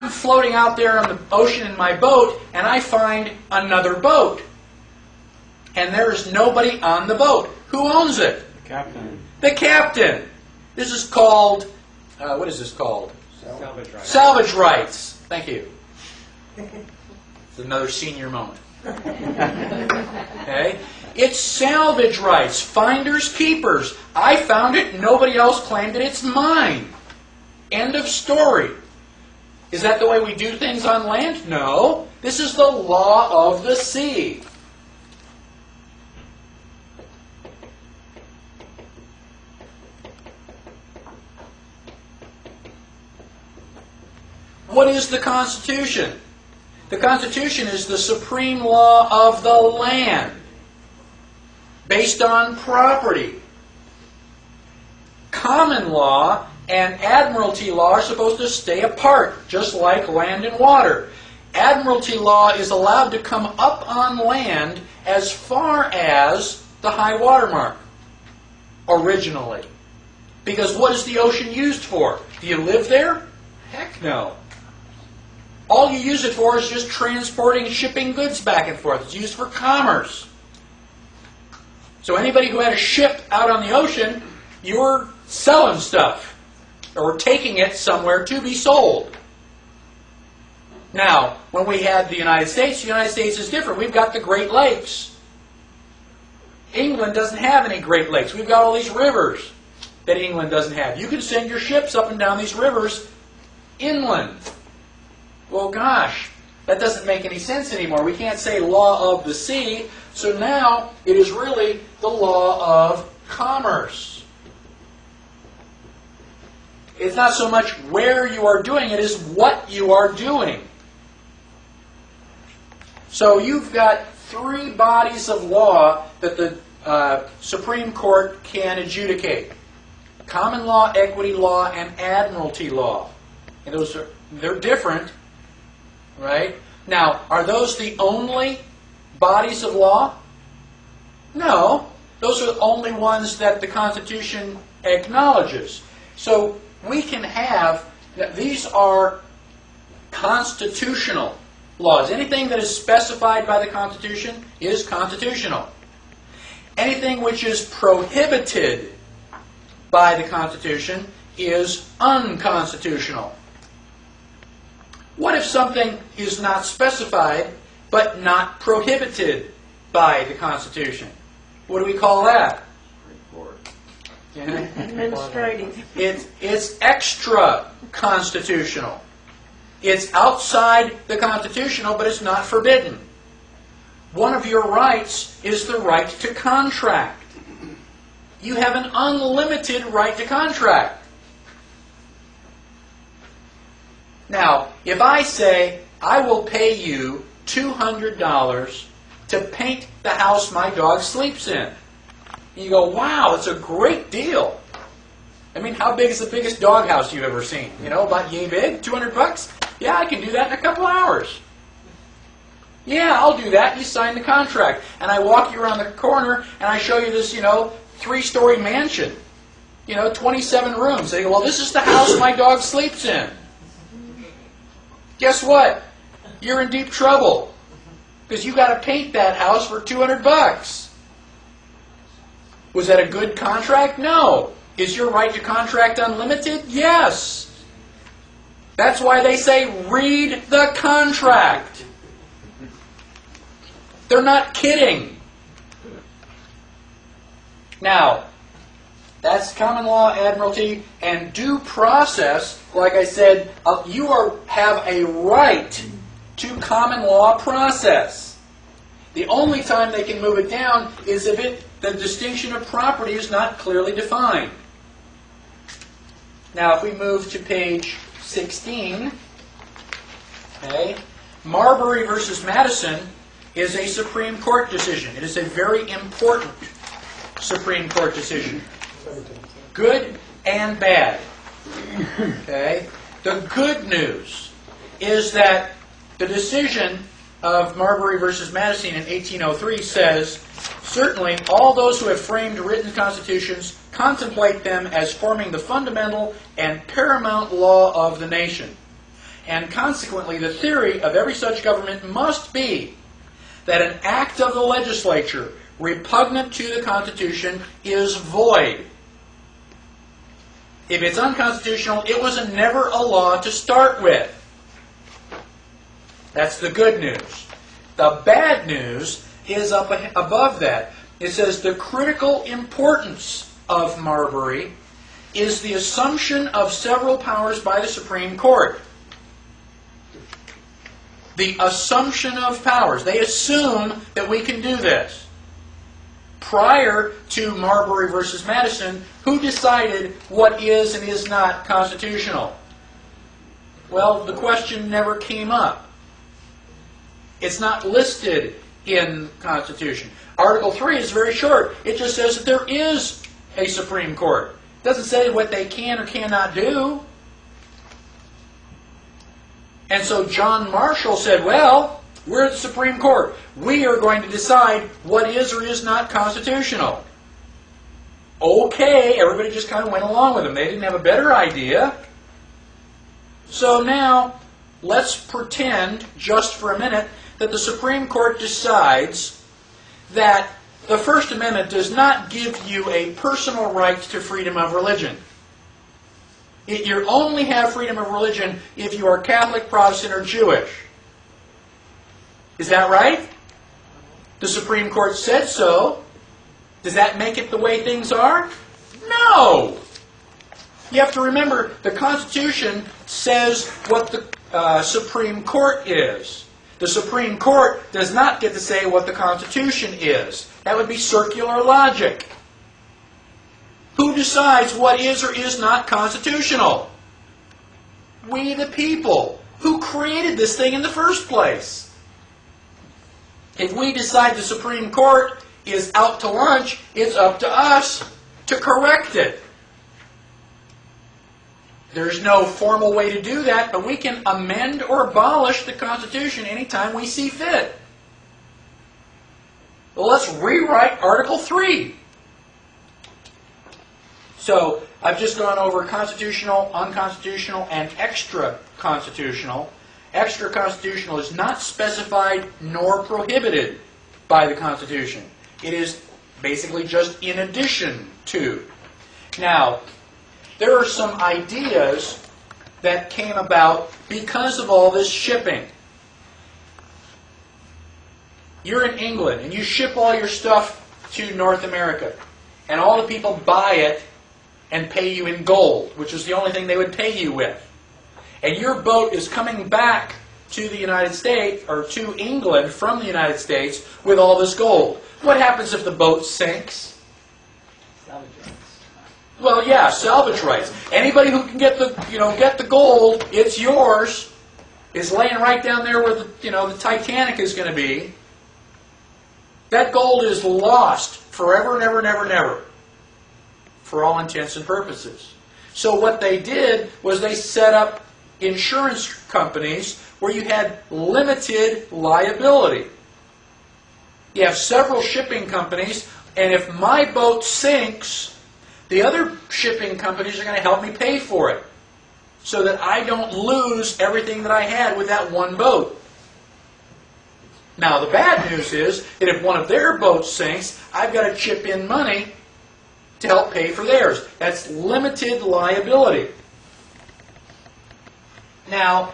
I'm floating out there on the ocean in my boat, and I find another boat. And there's nobody on the boat. Who owns it? The captain. The captain. This is called, what is this called? Salvage rights. Salvage rights. Thank you. It's another senior moment. Okay? It's salvage rights. Finders, keepers. I found it. Nobody else claimed it. It's mine. End of story. Is that the way we do things on land? No. This is the law of the sea. What is the Constitution? The Constitution is the supreme law of the land, based on property. Common law and admiralty law are supposed to stay apart, just like land and water. Admiralty law is allowed to come up on land as far as the high water mark, originally. Because what is the ocean used for? Do you live there? Heck no. All you use it for is just transporting, shipping goods back and forth. It's used for commerce. So anybody who had a ship out on the ocean, you were selling stuff or taking it somewhere to be sold. Now, when we had the United States is different. We've got the Great Lakes. England doesn't have any Great Lakes. We've got all these rivers that England doesn't have. You can send your ships up and down these rivers inland. Well, gosh, that doesn't make any sense anymore. We can't say law of the sea, so now it is really the law of commerce. It's not so much where you are doing it, as what you are doing. So you've got three bodies of law that the Supreme Court can adjudicate. Common law, equity law, and admiralty law. And they're different. Right? Now, are those the only bodies of law? No. Those are the only ones that the Constitution acknowledges. So we can have, these are constitutional laws. Anything that is specified by the Constitution is constitutional. Anything which is prohibited by the Constitution is unconstitutional. What if something is not specified, but not prohibited by the Constitution? What do we call that? Administrative. It's extra-constitutional. It's outside the constitutional, but it's not forbidden. One of your rights is the right to contract. You have an unlimited right to contract. Now, if I say, I will pay you $200 to paint the house my dog sleeps in, you go, wow, it's a great deal. I mean, how big is the biggest dog house you've ever seen? You know, about yay big? $200? Yeah, I can do that in a couple hours. Yeah, I'll do that. You sign the contract. And I walk you around the corner and I show you this, 3-story mansion. 27 rooms. They go, well, this is the house my dog sleeps in. Guess what? You're in deep trouble. Because you got to paint that house for $200. Was that a good contract? No. Is your right to contract unlimited? Yes. That's why they say read the contract. They're not kidding. Now, that's common law, admiralty, and due process. Like I said, you have a right to common law process. The only time they can move it down is if the distinction of property is not clearly defined. Now, if we move to page 16, okay, Marbury versus Madison is a Supreme Court decision. It is a very important Supreme Court decision. Good and bad. Okay? The good news is that the decision of Marbury versus Madison in 1803 says, certainly all those who have framed written constitutions contemplate them as forming the fundamental and paramount law of the nation. And consequently, the theory of every such government must be that an act of the legislature repugnant to the Constitution is void. If it's unconstitutional, it was never a law to start with. That's the good news. The bad news is up above that. It says the critical importance of Marbury is the assumption of several powers by the Supreme Court. The assumption of powers. They assume that we can do this. Prior to Marbury versus Madison, who decided what is and is not constitutional? Well, the question never came up. It's not listed in the Constitution. Article 3 is very short. It just says that there is a Supreme Court. It doesn't say what they can or cannot do. And so John Marshall said, well, we're the Supreme Court. We are going to decide what is or is not constitutional. Okay, everybody just kind of went along with him. They didn't have a better idea. So now, let's pretend, just for a minute, that the Supreme Court decides that the First Amendment does not give you a personal right to freedom of religion. You only have freedom of religion if you are Catholic, Protestant, or Jewish. Is that right? The Supreme Court said so. Does that make it the way things are? No! You have to remember, the Constitution says what the Supreme Court is. The Supreme Court does not get to say what the Constitution is. That would be circular logic. Who decides what is or is not constitutional? We the people. Who created this thing in the first place? If we decide the Supreme Court is out to lunch, it's up to us to correct it. There's no formal way to do that, but we can amend or abolish the Constitution anytime we see fit. Well, let's rewrite Article 3. So, I've just gone over constitutional, unconstitutional, and extra-constitutional. Extra-constitutional is not specified nor prohibited by the Constitution. It is basically just in addition to. Now, there are some ideas that came about because of all this shipping. You're in England and you ship all your stuff to North America, and all the people buy it and pay you in gold, which is the only thing they would pay you with. And your boat is coming back to the United States, or to England from the United States, with all this gold. What happens if the boat sinks? Salvage rights. Well, yeah, salvage rights. Anybody who can get the gold, it's yours, is laying right down there where the Titanic is going to be. That gold is lost forever and ever and ever and ever, for all intents and purposes. So what they did was they set up insurance companies where you had limited liability. You have several shipping companies, and if my boat sinks, the other shipping companies are going to help me pay for it, so that I don't lose everything that I had with that one boat. Now, the bad news is that if one of their boats sinks, I've got to chip in money to help pay for theirs. That's limited liability. Now,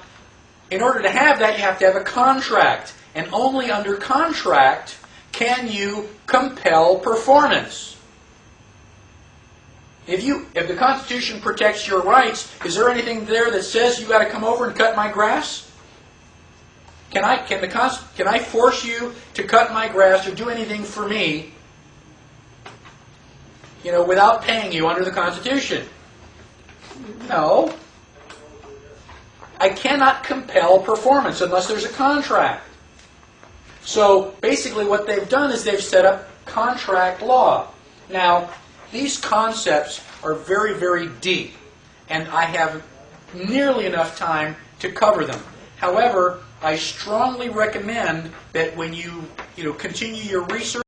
in order to have that, you have to have a contract. And only under contract can you compel performance. If the Constitution protects your rights, is there anything there that says you've got to come over and cut my grass? Can I force you to cut my grass or do anything for me, without paying you under the Constitution? No. I cannot compel performance unless there's a contract. So basically what they've done is they've set up contract law. Now, these concepts are very, very deep, and I have nearly enough time to cover them. However, I strongly recommend that when you continue your research